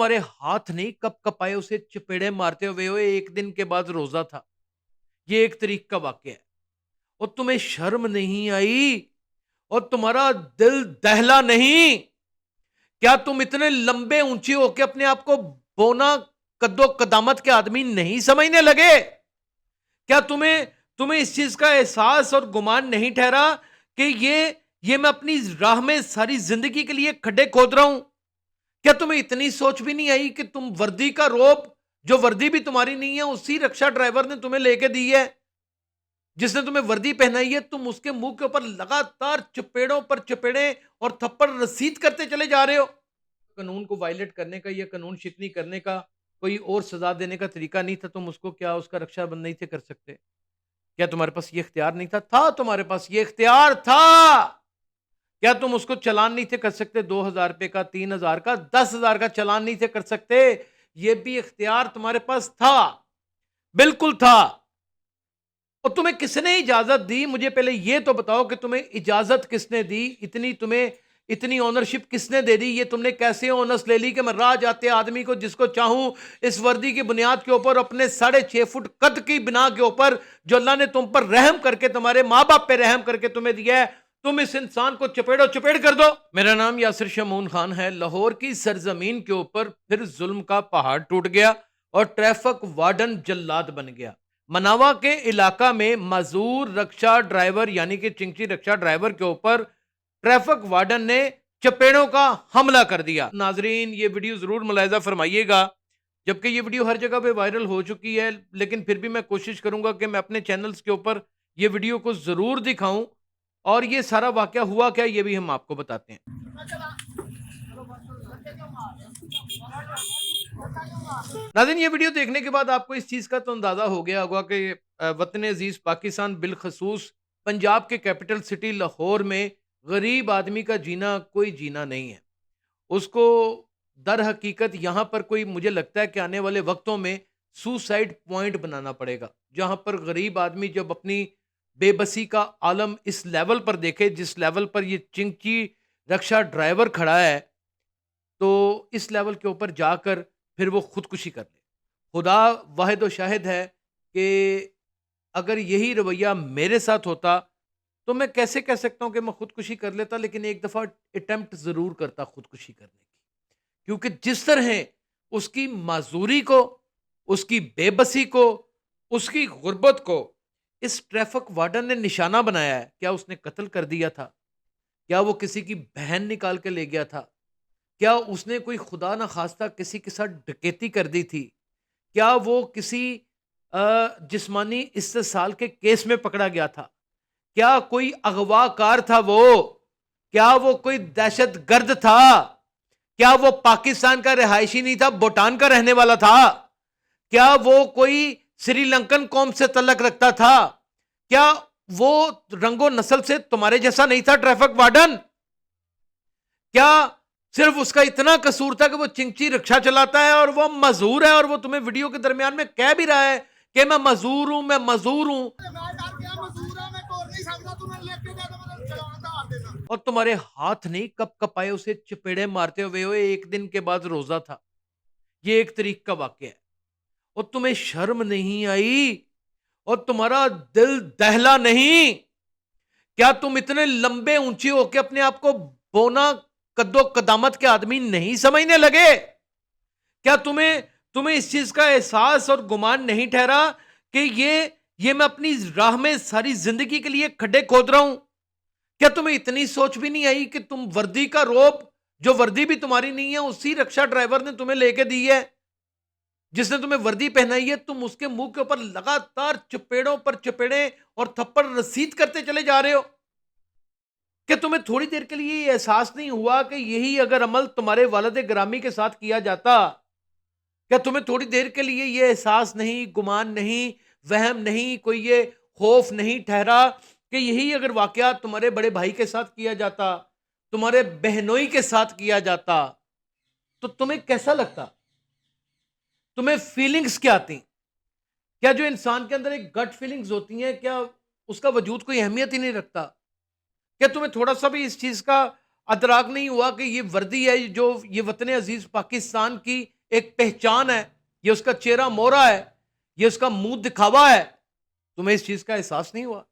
تمہارے ہاتھ نہیں کپ کپائے اسے چپیڑے مارتے ہوئے ہوئے، ایک دن کے بعد روزہ تھا۔ یہ ایک طریق کا واقعہ ہے۔ اور تمہیں شرم نہیں آئی؟ اور تمہارا دل دہلا نہیں؟ کیا تم اتنے لمبے اونچے ہو کے اپنے آپ کو بونا قد و قدامت کے آدمی نہیں سمجھنے لگے؟ کیا تمہیں اس چیز کا احساس اور گمان نہیں ٹھہرا کہ یہ میں اپنی راہ میں ساری زندگی کے لیے کھڈے کھود رہا ہوں؟ کیا تمہیں اتنی سوچ بھی نہیں آئی کہ تم وردی کا روب، جو وردی بھی تمہاری نہیں ہے، اسی رکشا ڈرائیور نے تمہیں لے کے دی ہے، جس نے تمہیں وردی پہنائی ہے، تم اس کے منہ کے اوپر لگاتار چپیڑوں پر چپیڑے اور تھپڑ رسید کرتے چلے جا رہے ہو؟ قانون کو وائلیٹ کرنے کا یا قانون شکنی کرنے کا کوئی اور سزا دینے کا طریقہ نہیں تھا؟ تم اس کو کیا اس کا رکشا بند نہیں تھے کر سکتے؟ کیا تمہارے پاس یہ اختیار نہیں تھا؟ تمہارے پاس یہ اختیار تھا۔ کیا تم اس کو چلان نہیں تھے کر سکتے؟ 2000 روپے کا، 3000 کا، 10,000 کا چلان نہیں تھے کر سکتے؟ یہ بھی اختیار تمہارے پاس تھا، بالکل تھا۔ اور تمہیں کس نے اجازت دی؟ مجھے پہلے یہ تو بتاؤ کہ تمہیں اجازت کس نے دی؟ تمہیں اتنی اونرشپ کس نے دے دی؟ یہ تم نے کیسے اونس لے لی کہ میں راہ جاتے آدمی کو جس کو چاہوں اس وردی کی بنیاد کے اوپر، اپنے 6.5 فٹ قد کی بنا کے اوپر جو اللہ نے تم پر رحم کر کے، تمہارے ماں باپ پہ رحم کر کے تمہیں دیا ہے، تم اس انسان کو چپیڑو چپیڑ کر دو؟ میرا نام یاسر شمعون خان ہے۔ لاہور کی سرزمین کے اوپر پھر ظلم کا پہاڑ ٹوٹ گیا اور ٹریفک وارڈن جلاد بن گیا۔ مناوا کے علاقہ میں معذور رکشا ڈرائیور یعنی کہ چنگچی رکشا ڈرائیور کے اوپر ٹریفک وارڈن نے چپیڑوں کا حملہ کر دیا۔ ناظرین یہ ویڈیو ضرور ملاحظہ فرمائیے گا، جبکہ یہ ویڈیو ہر جگہ پہ وائرل ہو چکی ہے، لیکن پھر بھی میں کوشش کروں گا کہ میں اپنے چینلز کے اوپر یہ ویڈیو کو ضرور دکھاؤں، اور یہ سارا واقعہ ہوا کیا یہ بھی ہم آپ کو بتاتے ہیں۔ ناظرین یہ ویڈیو دیکھنے کے بعد آپ کو اس چیز کا تو اندازہ ہو گیا ہوگا کہ وطن عزیز پاکستان، بالخصوص پنجاب کے کیپٹل سٹی لاہور میں غریب آدمی کا جینا کوئی جینا نہیں ہے۔ اس کو در حقیقت یہاں پر کوئی، مجھے لگتا ہے کہ آنے والے وقتوں میں سوسائڈ پوائنٹ بنانا پڑے گا، جہاں پر غریب آدمی جب اپنی بے بسی کا عالم اس لیول پر دیکھے جس لیول پر یہ چنگچی رکشا ڈرائیور کھڑا ہے، تو اس لیول کے اوپر جا کر پھر وہ خودکشی کر لے۔ خدا واحد و شاہد ہے کہ اگر یہی رویہ میرے ساتھ ہوتا تو میں کیسے کہہ سکتا ہوں کہ میں خودکشی کر لیتا، لیکن ایک دفعہ اٹیمپٹ ضرور کرتا خودکشی کرنے کی، کیونکہ جس طرح اس کی معذوری کو، اس کی بے بسی کو، اس کی غربت کو اس ٹریفک وارڈن نے نشانہ بنایا ہے۔ کیا اس نے قتل کر دیا تھا؟ کیا وہ کسی کی بہن نکال کے لے گیا تھا؟ کیا اس نے کوئی خدا نخواستہ کسی کے ساتھ ڈکیتی کر دی تھی؟ کیا وہ کسی جسمانی استحصال کے کیس میں پکڑا گیا تھا؟ کیا کوئی اغوا کار تھا وہ؟ کیا وہ کوئی دہشت گرد تھا؟ کیا وہ پاکستان کا رہائشی نہیں تھا، بھوٹان کا رہنے والا تھا؟ کیا وہ کوئی سری لنکن قوم سے تعلق رکھتا تھا؟ کیا وہ رنگ و نسل سے تمہارے جیسا نہیں تھا ٹریفک وارڈن؟ کیا صرف اس کا اتنا قصور تھا کہ وہ چنگچی رکشا چلاتا ہے اور وہ معذور ہے، اور وہ تمہیں ویڈیو کے درمیان میں کہہ بھی رہا ہے کہ میں معذور ہوں، میں معذور ہوں، اور تمہارے ہاتھ نہیں کپ کپائے اسے چپیڑے مارتے ہوئے ہوئے، ایک دن کے بعد روزہ تھا؟ یہ ایک طریق کا واقعہ ہے۔ اور تمہیں شرم نہیں آئی؟ اور تمہارا دل دہلا نہیں؟ کیا تم اتنے لمبے اونچے ہو کے اپنے آپ کو بونا قد و قدامت کے آدمی نہیں سمجھنے لگے؟ کیا تمہیں اس چیز کا احساس اور گمان نہیں ٹھہرا کہ یہ میں اپنی راہ میں ساری زندگی کے لیے کھڈے کھود رہا ہوں؟ کیا تمہیں اتنی سوچ بھی نہیں آئی کہ تم وردی کا روب، جو وردی بھی تمہاری نہیں ہے، اسی رکشا ڈرائیور نے تمہیں لے کے دی ہے، جس نے تمہیں وردی پہنائی ہے، تم اس کے منہ کے اوپر لگاتار چپیڑوں پر چپیڑے اور تھپڑ رسید کرتے چلے جا رہے ہو؟ کہ تمہیں تھوڑی دیر کے لیے یہ احساس نہیں ہوا کہ یہی اگر عمل تمہارے والد گرامی کے ساتھ کیا جاتا، کیا تمہیں تھوڑی دیر کے لیے یہ احساس نہیں، گمان نہیں، وہم نہیں، کوئی یہ خوف نہیں ٹھہرا کہ یہی اگر واقعات تمہارے بڑے بھائی کے ساتھ کیا جاتا، تمہارے بہنوئی کے ساتھ کیا جاتا، تو تمہیں کیسا لگتا؟ تمہیں فیلنگز کیا آتی؟ کیا جو انسان کے اندر ایک گٹ فیلنگز ہوتی ہیں، کیا اس کا وجود کوئی اہمیت ہی نہیں رکھتا؟ کیا تمہیں تھوڑا سا بھی اس چیز کا ادراک نہیں ہوا کہ یہ وردی ہے جو یہ وطن عزیز پاکستان کی ایک پہچان ہے، یہ اس کا چہرہ مورا ہے، یہ اس کا منہ دکھاوا ہے. تمہیں اس چیز کا احساس نہیں ہوا؟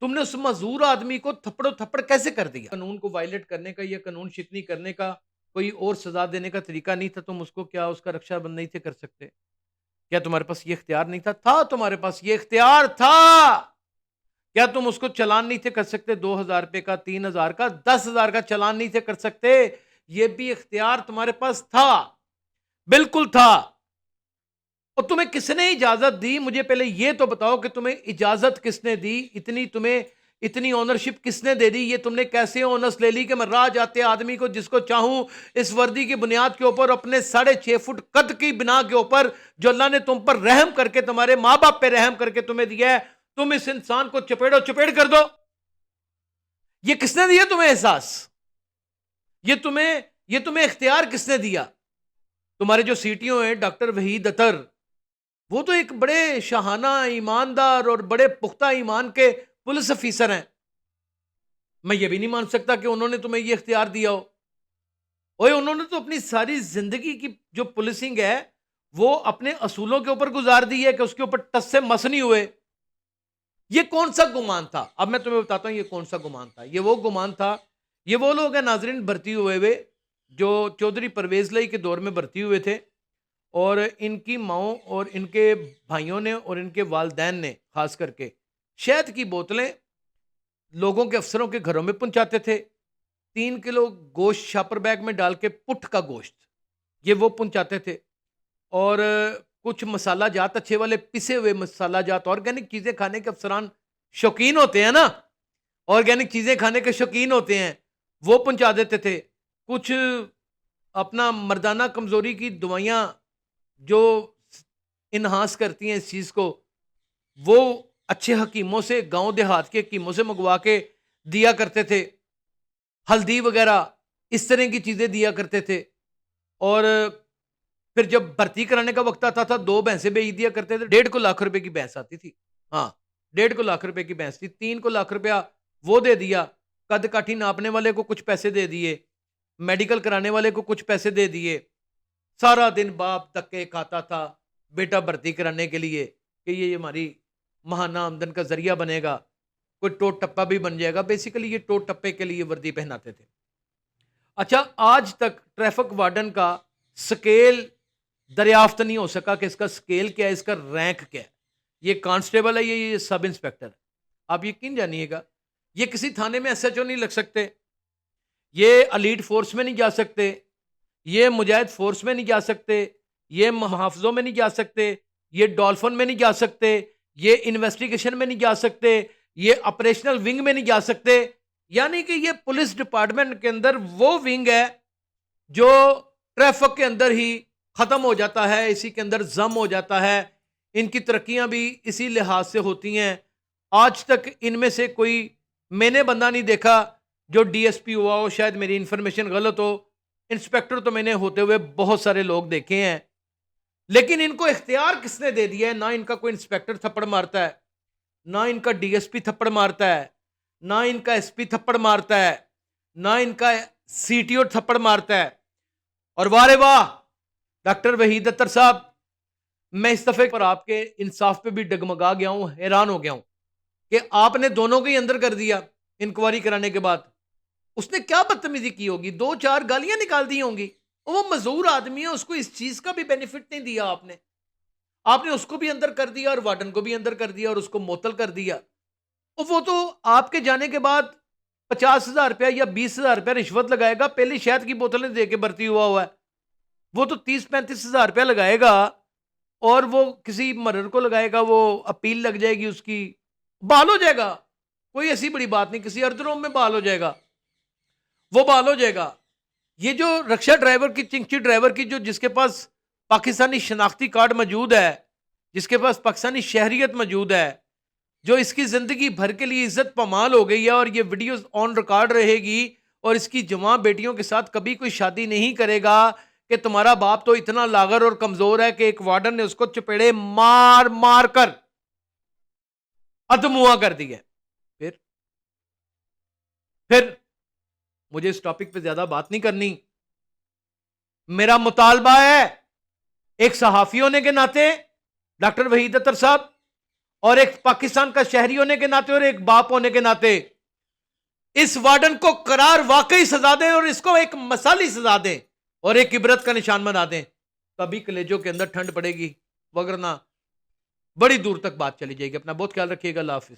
تم نے اس معذور آدمی کو تھپڑ تھپڑ کیسے کر دیا؟ قانون کو وائلیٹ کرنے کا یا قانون شکنی کرنے کا کوئی اور سزا دینے کا طریقہ نہیں تھا؟ تم اس کو کیا اس کا رکشہ بند نہیں تھے کر سکتے؟ کیا تمہارے پاس یہ اختیار نہیں تھا تمہارے پاس یہ اختیار تھا. کیا تم اس کو چلان نہیں تھے کر سکتے؟ 2,000 روپے کا، 3,000 کا، 10,000 کا چلان نہیں تھے کر سکتے؟ یہ بھی اختیار تمہارے پاس تھا، بالکل تھا. اور تمہیں کس نے اجازت دی؟ مجھے پہلے یہ تو بتاؤ کہ تمہیں اجازت کس نے دی؟ تمہیں اتنی اونرشپ کس نے دے دی؟ یہ تم نے کیسے اونرس لے لی کہ میں راہ جاتے آدمی کو جس کو چاہوں اس وردی کی بنیاد کے اوپر، اپنے 6.5 فٹ قد کی بنا کے اوپر جو اللہ نے تم پر رحم کر کے، تمہارے ماں باپ پہ رحم کر کے تمہیں دیا ہے، تم اس انسان کو چپیڑو چپیڑ کر دو؟ یہ کس نے دیا تمہیں احساس؟ یہ تمہیں اختیار کس نے دیا؟ تمہارے جو سی ٹی او ہیں ڈاکٹر وحید اطہر، وہ تو ایک بڑے شاہانہ، ایماندار اور بڑے پختہ ایمان کے پولیس افیسر ہیں. میں یہ بھی نہیں مان سکتا کہ انہوں نے تمہیں یہ اختیار دیا ہو. اوے انہوں نے تو اپنی ساری زندگی کی جو پولیسنگ ہے وہ اپنے اصولوں کے اوپر گزار دی ہے کہ اس کے اوپر ٹس سے مس نہیں ہوئے. یہ کون سا گمان تھا؟ اب میں تمہیں بتاتا ہوں یہ کون سا گمان تھا. یہ وہ گمان تھا، یہ وہ لوگ ہیں ناظرین بھرتی ہوئے جو چودھری پرویز لائی کے دور میں بھرتی ہوئے تھے، اور ان کی ماؤں اور ان کے بھائیوں نے اور ان کے والدین نے خاص کر کے شہد کی بوتلیں لوگوں کے افسروں کے گھروں میں پہنچاتے تھے. 3 کلو گوشت شاپر بیگ میں ڈال کے، پٹھ کا گوشت یہ وہ پہنچاتے تھے، اور کچھ مسالہ جات اچھے والے پسے ہوئے مسالہ جات، آرگینک چیزیں کھانے کے افسران شوقین ہوتے ہیں نا، آرگینک چیزیں کھانے کے شوقین ہوتے ہیں، وہ پہنچا دیتے تھے. کچھ اپنا مردانہ کمزوری کی دوائیاں جو انہانس کرتی ہیں اس چیز کو، وہ اچھے حکیموں سے، گاؤں دیہات کے حکیموں سے منگوا کے دیا کرتے تھے. ہلدی وغیرہ اس طرح کی چیزیں دیا کرتے تھے. اور پھر جب بھرتی کرانے کا وقت آتا تھا 2 بھینسیں بیچ دیا کرتے تھے. 1.5 لاکھ روپے کی بھینس آتی تھی. ہاں 1.5 لاکھ روپے کی بھینس تھی. 3 لاکھ روپیہ وہ دے دیا، قد کاٹھی ناپنے والے کو کچھ پیسے دے دیے، میڈیکل کرانے والے کو کچھ پیسے دے دیے. سارا دن باپ دھکے کھاتا تھا بیٹا بھرتی کرانے کے لیے کہ یہ ہماری ماہانہ آمدن کا ذریعہ بنے گا، کوئی ٹوٹ ٹپا بھی بن جائے گا. بیسیکلی یہ ٹوٹ ٹپے کے لیے وردی پہناتے تھے. اچھا، آج تک ٹریفک وارڈن کا سکیل دریافت نہیں ہو سکا کہ اس کا سکیل کیا ہے، اس کا رینک کیا ہے. یہ کانسٹیبل ہے، یہ سب انسپیکٹر ہے. آپ یقین جانیے گا، یہ کسی تھانے میں ایس ایچ او نہیں لگ سکتے، یہ الیٹ فورس میں نہیں جا سکتے، یہ مجاہد فورس میں نہیں جا سکتے، یہ محافظوں میں نہیں جا سکتے، یہ ڈولفن میں نہیں جا سکتے، یہ انویسٹیگیشن میں نہیں جا سکتے، یہ آپریشنل ونگ میں نہیں جا سکتے. یعنی کہ یہ پولیس ڈپارٹمنٹ کے اندر وہ ونگ ہے جو ٹریفک کے اندر ہی ختم ہو جاتا ہے، اسی کے اندر ضم ہو جاتا ہے. ان کی ترقیاں بھی اسی لحاظ سے ہوتی ہیں. آج تک ان میں سے کوئی میں نے بندہ نہیں دیکھا جو ڈی ایس پی ہوا ہو، شاید میری انفارمیشن غلط ہو. انسپیکٹر تو میں نے ہوتے ہوئے بہت سارے لوگ دیکھے ہیں، لیکن ان کو اختیار کس نے دے دیا ہے؟ نہ ان کا کوئی انسپیکٹر تھپڑ مارتا ہے، نہ ان کا ڈی ایس پی تھپڑ مارتا ہے، نہ ان کا ایس پی تھپڑ مارتا ہے، نہ ان کا سی ٹی او تھپڑ مارتا ہے. اور واہ واہ ڈاکٹر وحید اطہر صاحب، میں اس دفعے پر آپ کے انصاف پہ بھی ڈگمگا گیا ہوں، حیران ہو گیا ہوں کہ آپ نے دونوں کو ہی اندر کر دیا انکوائری کرانے کے بعد. اس نے کیا بدتمیزی کی ہوگی؟ 2-4 گالیاں نکال دی ہوں گی. وہ مزدور آدمی ہے، اس کو اس چیز کا بھی بینیفٹ نہیں دیا آپ نے اس کو بھی اندر کر دیا اور وارڈن کو بھی اندر کر دیا اور اس کو معطل کر دیا. اور وہ تو آپ کے جانے کے بعد 50,000 روپیہ یا 20,000 روپیہ رشوت لگائے گا. پہلی شہد کی بوتلیں دے کے بھرتی ہوا ہے، وہ تو 30-35,000 روپیہ لگائے گا، اور وہ کسی مرر کو لگائے گا، وہ اپیل لگ جائے گی، اس کی بحال ہو جائے گا. کوئی ایسی بڑی بات نہیں، کسی ارد روم میں بحال ہو جائے گا، وہ بحال ہو جائے گا. یہ جو رکشہ ڈرائیور کی، چنگچی ڈرائیور کی، جو جس کے پاس پاکستانی شناختی کارڈ موجود ہے، جس کے پاس پاکستانی شہریت موجود ہے، جو اس کی زندگی بھر کے لیے عزت پامال ہو گئی ہے، اور یہ ویڈیوز آن ریکارڈ رہے گی، اور اس کی جوان بیٹیوں کے ساتھ کبھی کوئی شادی نہیں کرے گا کہ تمہارا باپ تو اتنا لاغر اور کمزور ہے کہ ایک وارڈن نے اس کو چپیڑے مار مار کر ادموا کر دیا. پھر مجھے اس ٹاپک پہ زیادہ بات نہیں کرنی. میرا مطالبہ ہے ایک صحافی ہونے کے ناطے ڈاکٹر وحید اطہر صاحب، اور ایک پاکستان کا شہری ہونے کے ناطے اور ایک باپ ہونے کے ناطے، اس وارڈن کو قرار واقعی سزا دیں اور اس کو ایک مثالی سزا دیں اور ایک عبرت کا نشان بنا دیں. تبھی کلیجوں کے اندر ٹھنڈ پڑے گی، وگرنہ بڑی دور تک بات چلی جائے گی. اپنا بہت خیال رکھیے گا. اللہ حافظ.